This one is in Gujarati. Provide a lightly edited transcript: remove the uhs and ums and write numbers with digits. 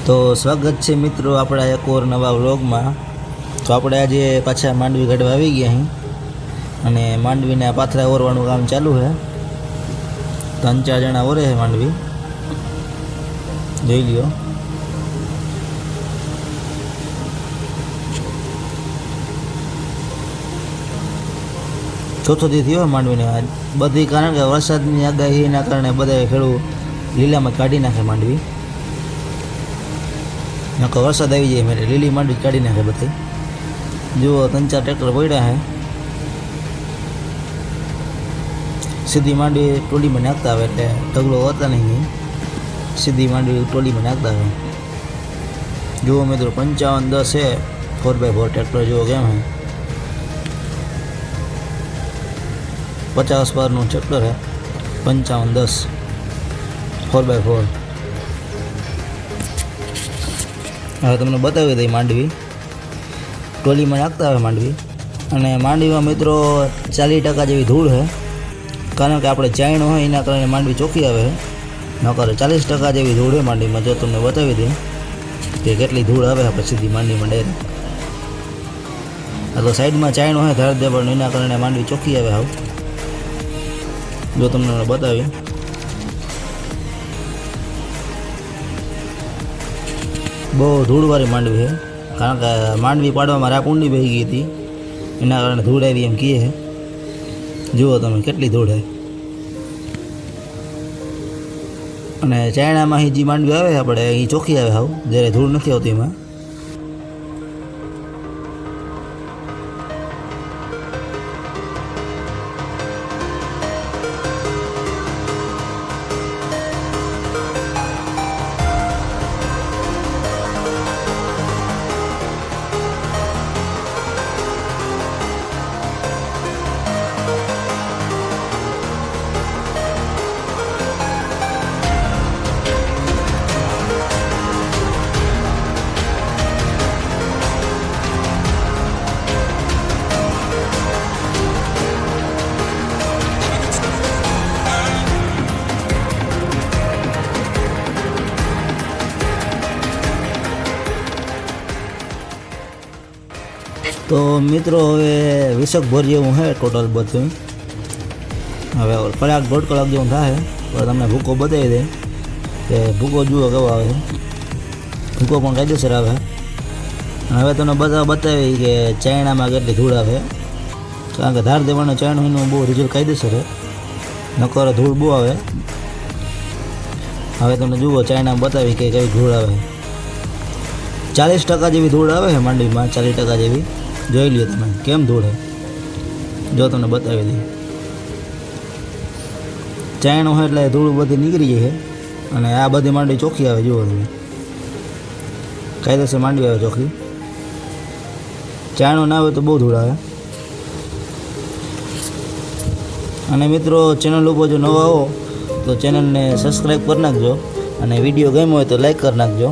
તો સ્વાગત છે મિત્રો આપણા એક ઓર નવા વ્લોગમાં। તો આપણે આજે પાછા માંડવી કાઢવા આવી ગયા અહીં અને માંડવીના પાથરા ઓરવાનું કામ ચાલુ છે। 3-4 જણા ઓરે છે માંડવી, જોઈ લ્યો। ચોથો દી થયો માંડવીને બધી, કારણ કે વરસાદની આગાહીના કારણે બધા ખેડૂત લીલામાં કાઢી નાખે માંડવી। નકર વરસાદ આવી જાય મેરે લીલી માંડવી કાઢી નાખે બધી। જુઓ 3-4 ટ્રેક્ટર પડ્યા છે, સીધી માંડવી ટોલીમાં નાખતા આવે એટલે ઢગલો હોતા નહીં, સીધી માંડવી ટોલીમાં નાખતા આવે। જુઓ મિત્રો 55-10 છે 4x4 ટ્રેક્ટર, જુઓ કેમ છે 50 પારનું ટ્રેક્ટર है। 55-10 4x4। હવે તમને બતાવી દઈ માંડવી ટોલીમાં નાખતા આવે માંડવી, અને માંડવીમાં મિત્રો 40% જેવી ધૂળ છે, કારણ કે આપણે ચાયણો હોય એના કારણે માંડવી ચોખ્ખી આવે છે। નકર 40% જેવી ધૂળ છે માંડવીમાં। જો તમને બતાવી દઈ કે કેટલી ધૂળ આવે આપણે સીધી માંડવીમાં ડાયરેક્ટ। આ તો સાઈડમાં ચાયણો હોય ધાર દેવાનું, એના કારણે માંડવી ચોખ્ખી આવે હાવ। જો તમને બતાવી, બહુ ધૂળવાળી માંડવી છે, કારણ કે માંડવી પાડવામાં રાખ ઊંડી બેસી ગઈ હતી, એના કારણે ધૂળ આવી એમ કહે છે। જુઓ તમે કેટલી ધૂળ છે। અને ચાયણામાં અહીં જે માંડવી આવે આપણે એ ચોખ્ખી આવે હાવ, જ્યારે ધૂળ નથી આવતી એમાં। તો મિત્રો હવે 20 ભર જેવું છે ટોટલ બધું। હવે કલાક 1.5 કલાક જેવું થાય, પણ તમને ભૂકો બતાવી દે કે ભૂકો જુઓ કેવો આવે છે। ભૂકો પણ કાયદેસર આવે। હવે તમને બતાવી કે ચાયણામાં કેટલી ધૂળ આવે, કારણ કે ધાર દેવાનો ચાયણો એનું બહુ રિઝલ્ટ કાયદેસર છે, નકર ધૂળ બહુ આવે। હવે તમને જુઓ ચાયણામાં બતાવી કે કેવી ધૂળ આવે। 40% જેવી ધૂળ આવે છે માંડવીમાં, 40% જેવી। જોઈ લ્યો તમે કેમ ધૂળ છે, જો તમને બતાવી દઈએ। ચાયણો હોય એટલે ધૂળ બધી નીકળી જાય છે, અને આ બધી માંડવી ચોખ્ખી આવે। જુઓ તમે કાયદેસર માંડવી આવે ચોખ્ખી। ચાયણો ના હોય તો બહુ ધૂળ આવે। અને મિત્રો ચેનલ ઉપર જો નવા આવો તો ચેનલને સબસ્ક્રાઈબ કરી નાખજો, અને વિડીયો ગમ્યો હોય તો લાઈક કરી નાખજો।